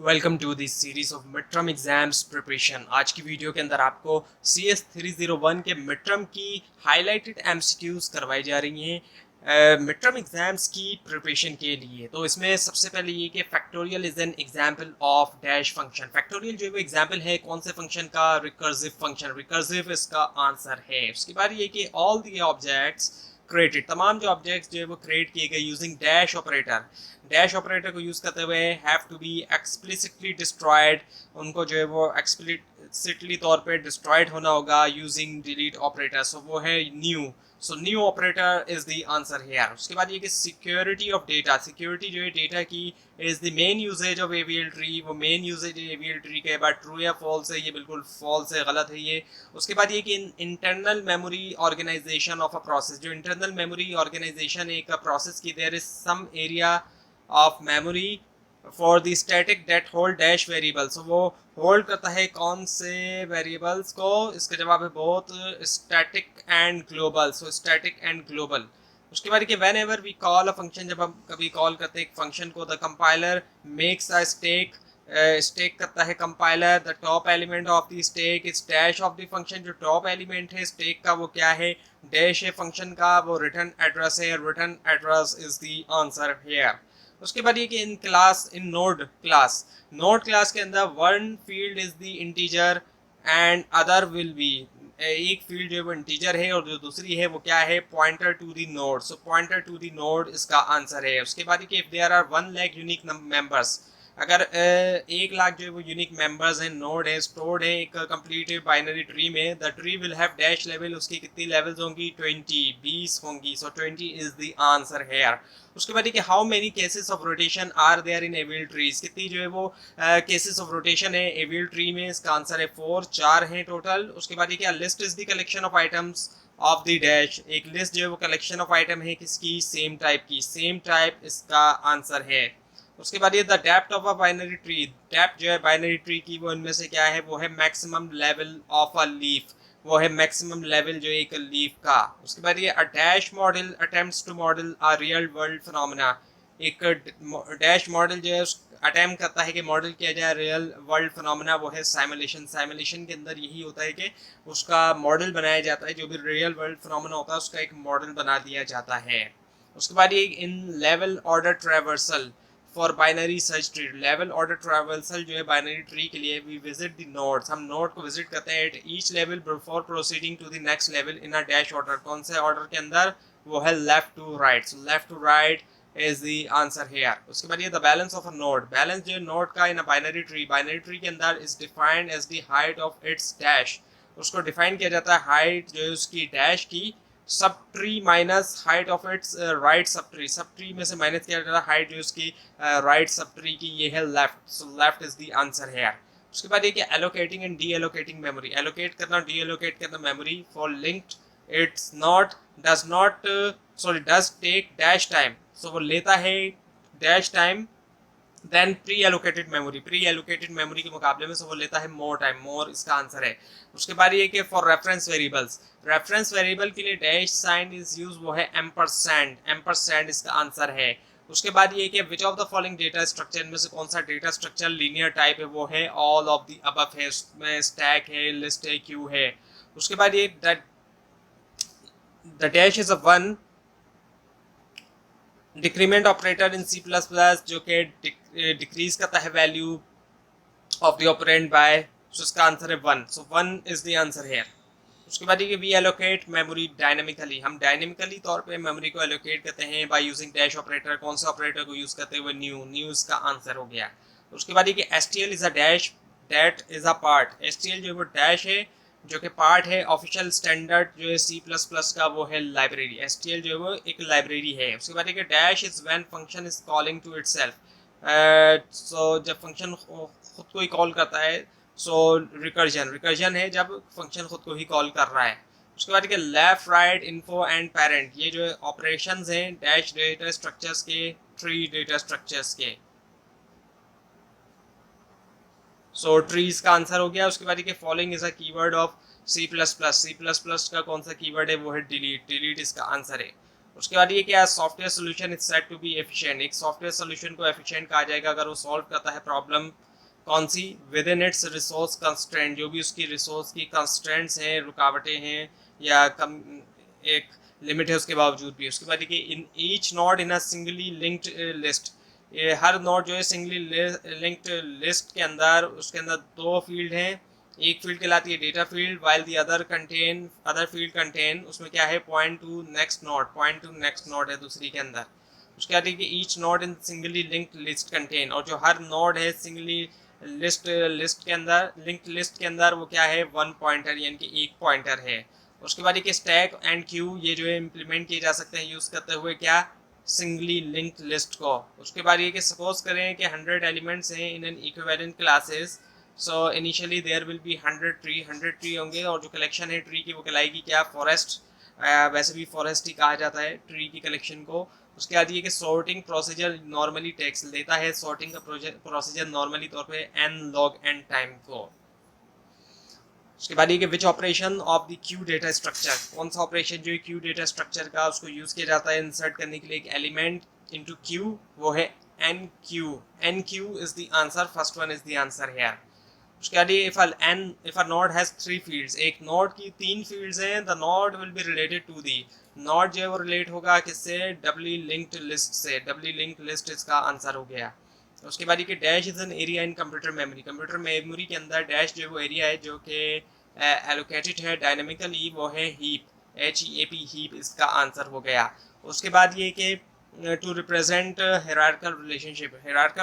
Welcome to this series of mid term exams preparation. आज की video के अंदर आपको CS 301 के मिड टर्म की हाईलाइटेड एमसीक्यूज करवाई जा रही हैं मिड टर्म एग्जाम्स की प्रिपरेशन के लिए। तो इसमें सबसे पहले ये कि factorial is an example of dash function. Factorial जो है वो एग्जांपल है कौन से फंक्शन का? Recursive function. रिकर्सिव इसका आंसर है। उसके बाद ये कि ऑल द ऑब्जेक्ट्स क्रिएटेड, तमाम जो ऑब्जेक्ट्स जो है वो क्रिएट किए गए using dash operator. Dash operator को यूज करते हुए have to be explicitly destroyed, उनको जो है वो एक्सप्लिसिटली तौर पे डिस्ट्रॉयड होना होगा यूजिंग डिलीट ऑपरेटर। सो वो है new. So new operator is the answer here. उसके बाद ये कि सिक्योरिटी ऑफ डेटा, सिक्योरिटी जो है डेटा की is the main usages of AVL tree. वो मेन यूजेज है एवीएल ट्री के बाद ट्रू या फॉल्स है, ये बिल्कुल फॉल्स है, गलत है ये। उसके बाद ये कि internal memory organisation of a process, जो इंटरनल मेमोरी ऑर्गेनाइजेशन एक प्रोसेस की there is some area of memory for the static that hold dash variables. वो होल्ड करता है कौन से वेरिएबल्स को? इसका जवाब है बहुत static and global. So static and global. उसके बाद कि whenever we call a function, जब हम कभी कॉल करते हैं एक फंक्शन को, the compiler makes a stack, stack करता है compiler the top element of the stack is dash of the function. जो टॉप एलिमेंट है स्टेक का वो क्या है? डैश है फंक्शन का, वो रिटर्न एड्रेस है। Return address is the answer here. उसके बाद ये कि in class, in node class, node class के अंदर one field is the integer and other will be, एक फील्ड जो है वो इंटीजर है और जो दूसरी है वो क्या है? Pointer to the node. So pointer to the node इसका आंसर है। उसके बाद if there are 1 lakh unique members, अगर 1 लाख जो है वो यूनिक मेंबर्स हैं, नोड है, स्टोर्ड है एक कंप्लीट बाइनरी ट्री में, the tree will have dash level. उसकी कितनी लेवल्स होंगी? 20 होंगी। So 20 is the answer here. उसके बाद कि how many cases of rotation are there in evil trees, कितनी जो है वो केसेस ऑफ रोटेशन है एविल ट्री में? इसका आंसर है 4, 4 हैं टोटल। उसके बाद क्या? List is the collection of items of the dash, एक लिस्ट जो है वो कलेक्शन ऑफ आइटम है किसकी? सेम टाइप की। सेम टाइप इसका आंसर है। उसके बाद ये the depth of a binary tree, depth जो है बाइनरी ट्री की वो इनमें से क्या है? वो है maximum level of a leaf, वो है मैक्सिमम लेवल जो एक लीफ का। उसके बाद ये a dash model attempts to model a real world phenomena, एक डैश मॉडल जो है अटेम्प्ट करता है कि मॉडल किया जाए रियल वर्ल्ड फिनोमेना, वो है साइमुलेशन। साइमुलेशन के अंदर यही होता है कि उसका मॉडल बनाया जाता है, जो भी रियल वर्ल्ड फिनोमेना होता है उसका एक मॉडल बना दिया जाता है। उसके बाद ये in level order traversal for binary search tree, level order traversal जो है बाइनरी ट्री के लिए, वी विजिट द नोड्स, हम नोड को विजिट करते हैं at each level before proceeding to the next level in a dash order. कौन से ऑर्डर के अंदर? वो है left to right. So left to right is the answer here. उसके बाद ये the balance of a node, balance जो है नोड का in a binary tree, binary tree के अंदर is defined as the height of its dash, उसको define किया जाता है हाइट जो है उसकी डैश की, sub tree minus height of it's right sub tree, sub tree में से माइनस किया जाता है हाइट जो उसकी राइट सब ट्री की, ये है left. So left is the answer here. उसके बाद ये कि allocating and deallocating memory, allocate करना, डी एलोकेट करना memory for linked, it's not, does not, sorry does take dash time. So वो लेता है dash time then preallocated memory, preallocated memory के मुकाबले में से वो लेता है मोर टाइम, मोर इसका आंसर है। उसके बाद ये कि for reference variables, reference variable के लिए डैश साइन इज यूज, वो है एम्परसैंड, एम्परसैंड इसका आंसर है। उसके बाद ये कि which of the following data structure, में से कौन सा डेटा स्ट्रक्चर लीनियर टाइप है? वो है ऑल ऑफ द अबव है, उसमें स्टैक है, लिस्ट है, क्यू है। उसके बाद ये the dash is a 1 decrement operator in C++, जो कि डिक्रीज करता है value of the operand by, so इसका आंसर है 1। So 1 is the answer here. उसके बाद ये वी एलोकेट मेमोरी डायनेमिकली, हम डायनेमिकली तौर पे मेमोरी को एलोकेट करते हैं बाय यूजिंग डैश ऑपरेटर। कौन सा ऑपरेटर को यूज करते हुए? न्यू, न्यू इसका आंसर हो गया। उसके बाद ये कि STL is a dash that is a part, STL जो है वो डैश है जो कि पार्ट है ऑफिशियल स्टैंडर्ड जो है C++ का, वो है लाइब्रेरी। STL जो है वो एक लाइब्रेरी है। उसके बाद ये dash is when function is calling to itself, so जब फंक्शन खुद को ही कॉल करता है, सो रिकर्जन, रिकर्जन है जब फंक्शन खुद को ही कॉल कर रहा है। उसके बाद left right info and parent, ये जो ऑपरेशंस हैं डैश डेटा स्ट्रक्चर्स के, ट्री डेटा स्ट्रक्चर्स के। सो ट्रीज का आंसर हो गया। उसके बाद ये following is a keyword of C++, C++ का कौन सा कीवर्ड है? वो है डिलीट, डिलीट इसका आंसर है। उसके बाद ये क्या? Software solution is said to be efficient, एक सॉफ्टवेयर सोल्यूशन को एफिशिएंट कहा जाएगा अगर वो सॉल्व करता है प्रॉब्लम कौन सी, within its resource constraint, जो भी उसकी रिसोर्स की कंस्ट्रेंट्स हैं, रुकावटें हैं या कम एक लिमिट है उसके बावजूद भी। उसके बाद देखिए in each node in a singly linked list, ये हर नोड जो है सिंगली लिंक्ड लिस्ट के अंदर, उसके अंदर दो फील्ड हैं, एक फील्ड कहलाती है data field, while the other field contain, उसमें क्या है, पॉइंट टू नेक्स्ट नोड है दूसरी के अंदर। उसके बाद देखिए each node in singly linked list contain, और जो हर नोड है सिंगली लिस्ट के अंदर, लिंक्ड लिस्ट के अंदर, वो क्या है, वन पॉइंटर यानी कि एक पॉइंटर है। उसके बाद देखिए स्टैक एंड क्यू, ये जो है इम्प्लीमेंट किए जा सकते हैं यूज़ करते हुए क्या, सिंगली लिंक्ड लिस्ट को। उसके बाद ये कि सपोज करें कि 100 एलिमेंट्स हैं in an equivalent classes, so initially there will be 100 tree होंगे, और जो कलेक्शन है ट्री की वो कहलाएगी क्या, फॉरेस्ट। वैसे भी फॉरेस्ट ही कहा जाता है ट्री की कलेक्शन को। उसके बाद ये कि सॉर्टिंग प्रोसीजर नॉर्मली टेक्स लेता है, सॉर्टिंग का प्रोसीजर नॉर्मली तौर पे n log n टाइम को। उसके बाद ये कि which operation of the Q data structure, कौन सा ऑपरेशन जो है क्यू डेटा स्ट्रक्चर का उसको यूज़ किया जाता है इंसर्ट करने के लिए एक एलिमेंट इनटू क्यू, वो है enqueue is the answer, first one is the answer here. उसके बाद if a node has 3 fields, एक नोड की 3 फील्ड्स हैं, the node will be related to the, node जो है वो रिलेट होगा किससे, डबली लिंक्ड लिस्ट से, डबली लिंक्ड लिस्ट इसका आंसर हो गया। उसके बाद ये dash is an area in computer memory के अंदर डैश जो है वो एरिया है जो कि एलोकेटेड है डायनामिकली, वो है हीप, HEAP हीप इसका आंसर हो गया। उसके बाद ये कि to represent hierarchical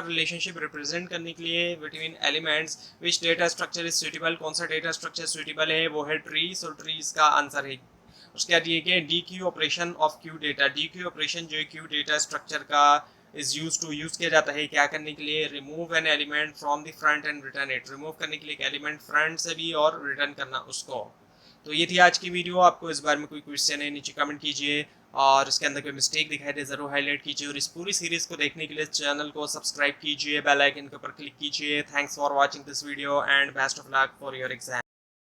relationship represent करने के लिए between elements, which data structure is suitable, कौन सा डेटा स्ट्रक्चर सुटेबल है, वो है ट्री, सो ट्री इसका आंसर है। उसके बाद ये कि dequeue operation of queue data, dequeue operation जो है क्यू डेटा स्ट्रक्चर का यूज किया जाता है क्या करने के लिए, remove an element from the front end return it, remove करने के लिए एक एलिमेंट फ्रंट से भी और रिटर्न करना उसको। तो ये थी आज की वीडियो, आपको इस बारे में कोई क्वेश्चन है नीचे कमेंट कीजिए, और इसके अंदर कोई मिस्टेक दिखाई दे ज़रूर हाईलाइट कीजिए, और इस पूरी सीरीज़ को देखने के लिए चैनल को सब्सक्राइब कीजिए, बेल आइकन के ऊपर क्लिक कीजिए। Thanks for watching this video and best of luck for your exam.